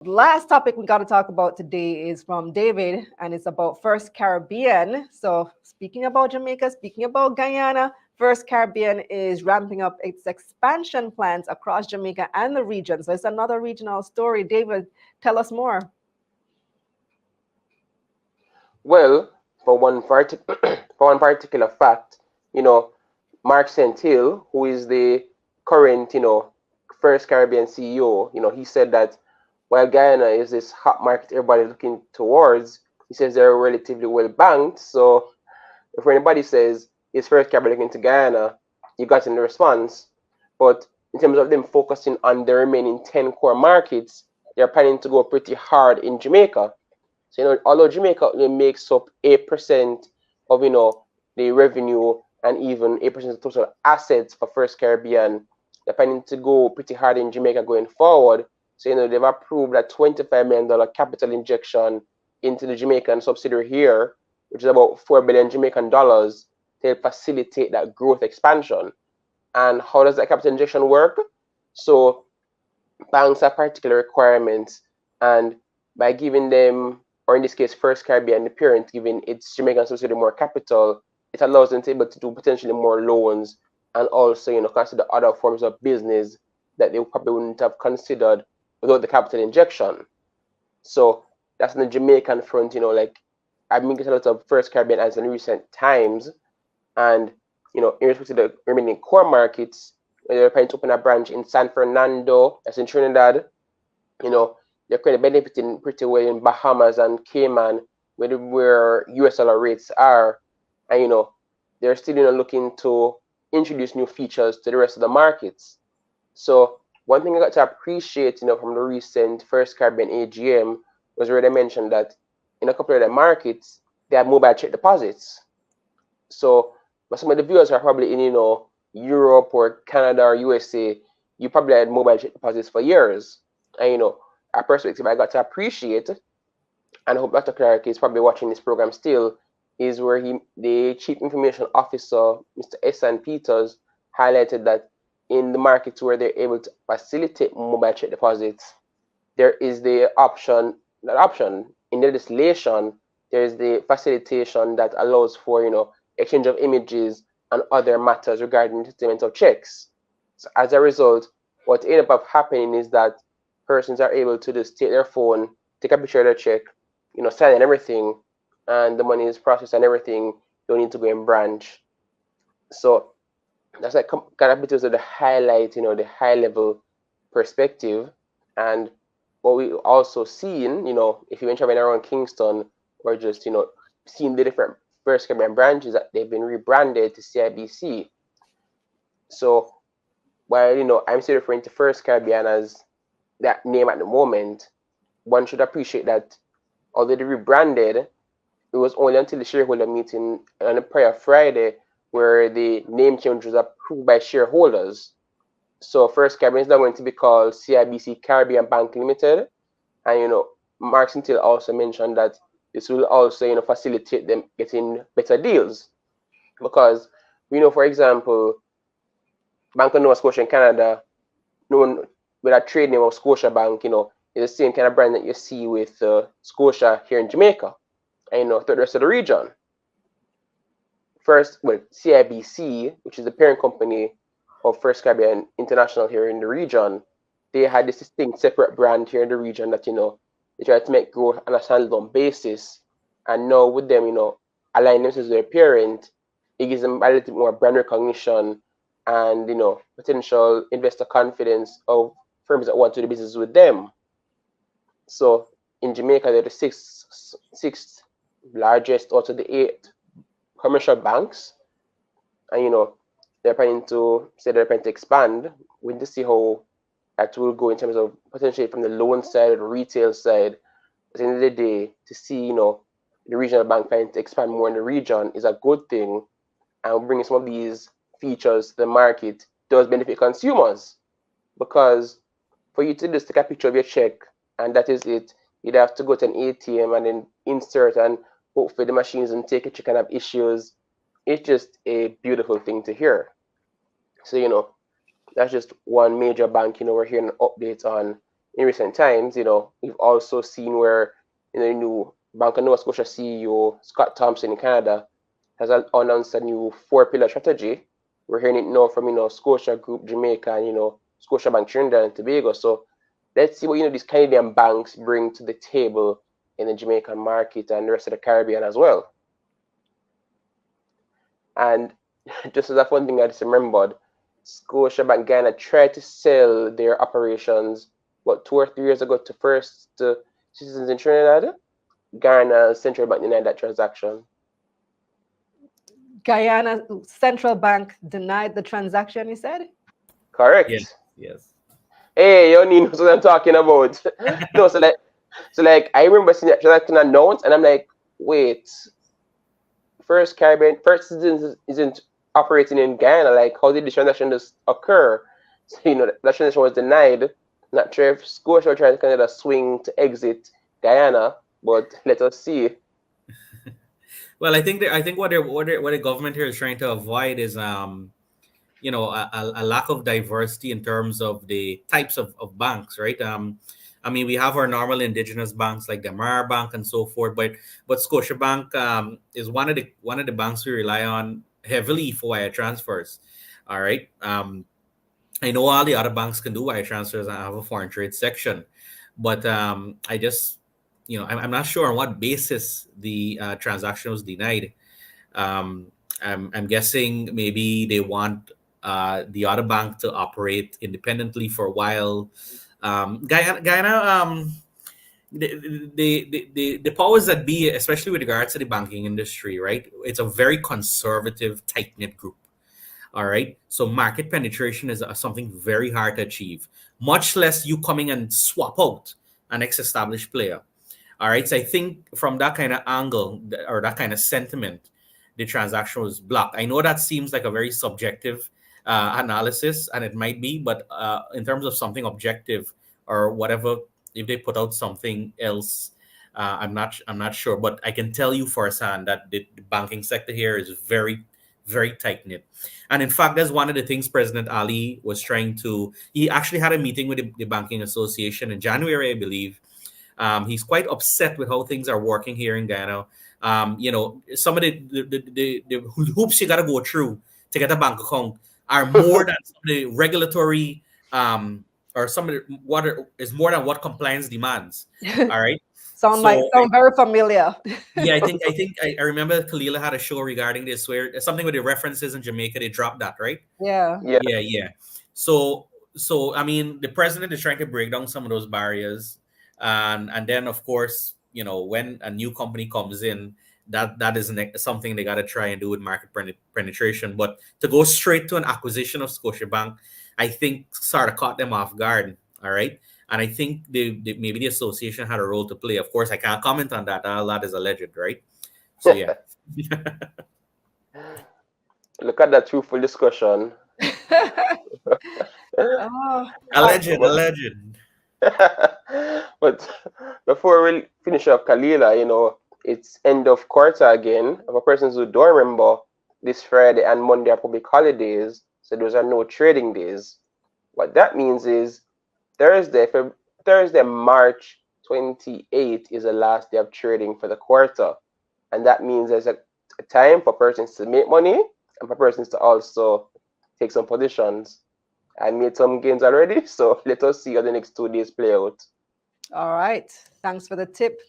Last topic we got to talk about today is from David, and it's about First Caribbean. So, speaking about Jamaica, speaking about Guyana, First Caribbean is ramping up its expansion plans across Jamaica and the region. So, it's another regional story. David, tell us more. Well, for one particular fact, you know, Mark Hill, who is the current, First Caribbean CEO, he said that while Guyana is this hot market everybody's looking towards, he says they're relatively well banked. So if anybody says is First Caribbean looking to Guyana, you got in the response. But in terms of them focusing on the remaining 10 core markets, they're planning to go pretty hard in Jamaica. So, although Jamaica only makes up 8% of, the revenue and even 8% of total assets for First Caribbean, they're planning to go pretty hard in Jamaica going forward. So, they've approved a $25 million capital injection into the Jamaican subsidiary here, which is about 4 billion Jamaican dollars to facilitate that growth expansion. And how does that capital injection work? So, banks have particular requirements, and by giving them, or in this case, First Caribbean, the parent, giving its Jamaican subsidiary more capital, it allows them to be able to do potentially more loans and also, consider other forms of business that they probably wouldn't have considered without the capital injection. So that's on the Jamaican front, like I've been getting a lot of First Caribbean ads in recent times, and in respect to the remaining core markets, they're planning to open a branch in San Fernando, that's in Trinidad. They're kind of benefiting pretty well in Bahamas and Cayman, where US dollar rates are. And, they're still, looking to introduce new features to the rest of the markets. So one thing I got to appreciate, from the recent First Caribbean AGM was where they mentioned that in a couple of the markets, they have mobile check deposits. So, but some of the viewers are probably in, Europe or Canada or USA, you probably had mobile check deposits for years. And, a perspective I got to appreciate, and I hope Dr. Clark is probably watching this program still, is where the Chief Information Officer, Mr. Esan Peters, highlighted that in the markets where they're able to facilitate mobile check deposits, there is the option, that option in the legislation, there is the facilitation that allows for, exchange of images and other matters regarding the settlement of checks. So as a result, what ended up happening is that persons are able to just take their phone, take a picture of their check, sign and everything, and the money is processed and everything. Don't need to go in branch. So that's like kind of bit of the highlight, the high level perspective. And what we also seen, if you venture around Kingston or just, seeing the different First Caribbean branches that they've been rebranded to CIBC. So while, I'm still referring to First Caribbean as that name at the moment, one should appreciate that although they rebranded, it was only until the shareholder meeting on the prior Friday where the name change was approved by shareholders. So First Caribbean is now going to be called CIBC Caribbean Bank Limited. And Mark Sintil also mentioned that this will also facilitate them getting better deals. Because we know, for example, Bank of Nova Scotia in Canada, known with a trade name of Scotia Bank, is the same kind of brand that you see with Scotia here in Jamaica and throughout the rest of the region. First, well, CIBC, which is the parent company of First Caribbean International here in the region, they had this distinct separate brand here in the region that they tried to make growth on a standalone basis. And now with them, aligning themselves with their parent, it gives them a little more brand recognition and potential investor confidence of firms that want to do business with them. So in Jamaica, they're the sixth largest out of the 8 commercial banks, and they're planning to expand. We need to see how that will go in terms of potentially from the loan side or the retail side. At the end of the day, to see the regional bank planning to expand more in the region is a good thing, and bringing some of these features to the market does benefit consumers, because for you to just take a picture of your check and that is it, you'd have to go to an ATM and then insert and hope for the machines and take a check and have issues. It's just a beautiful thing to hear. So that's just one major bank we're hearing an update on. in recent times, we've also seen where, the new Bank of Nova Scotia CEO, Scott Thompson in Canada, has announced a new 4-pillar strategy. We're hearing it now from, Scotia Group, Jamaica, and, Scotiabank Trinidad and Tobago. So let's see what, these Canadian banks bring to the table in the Jamaican market and the rest of the Caribbean as well. And just as a fun thing I just remembered, Scotiabank Guyana tried to sell their operations, 2 or 3 years ago to First Citizens in Trinidad. Guyana Central Bank denied that transaction. Guyana Central Bank denied the transaction, you said? Correct. Yes. Hey, you need what I'm talking about. No, so like I remember seeing that transaction announced, and I'm like, wait, First Citizens isn't operating in Guyana. Like, how did the transaction just occur? So, that transaction was denied. Not sure if Scotia trying to kind of swing to exit Guyana, but let us see. Well, I think what the government here is trying to avoid is a lack of diversity in terms of the types of banks, right? I mean, we have our normal indigenous banks like the Mara Bank and so forth, but Scotiabank is one of the banks we rely on heavily for wire transfers. All right. I know all the other banks can do wire transfers and have a foreign trade section, but I just, I'm not sure on what basis the transaction was denied. I'm guessing maybe they want the other bank to operate independently for a while. Guyana, the powers that be, especially with regards to the banking industry, right? It's a very conservative, tight knit group. All right. So market penetration is something very hard to achieve, much less you coming and swap out an ex-established player. All right. So I think from that kind of angle or that kind of sentiment, the transaction was blocked. I know that seems like a very subjective analysis, and it might be, but in terms of something objective or whatever, if they put out something else, I'm not sure. But I can tell you firsthand that the banking sector here is very, very tight knit. And in fact, that's one of the things President Ali was trying to. He actually had a meeting with the Banking Association in January, I believe. He's quite upset with how things are working here in Guyana. Some of the hoops you got to go through to get a bank account are more than some of the regulatory or some of the is more than what compliance demands. All right. Sound very familiar. Yeah, I remember Kalila had a show regarding this where something with the references in Jamaica, they dropped that, right? Yeah. So I mean, the president is trying to break down some of those barriers, and then of course, when a new company comes in, that is something they got to try and do with market penetration. But to go straight to an acquisition of Scotiabank, I think sort of caught them off guard. All right. And I think maybe the association had a role to play. Of course, I can't comment on that. All that is alleged, right? So, yeah. Look at that truthful discussion. Alleged. But before we finish up, Kalila, it's end of quarter again. For persons who don't remember, this Friday and Monday are public holidays, so those are no trading days. What that means is Thursday, March 28th is the last day of trading for the quarter. And that means there's a time for persons to make money and for persons to also take some positions. I made some gains already, so let us see how the next 2 days play out. All right. Thanks for the tip.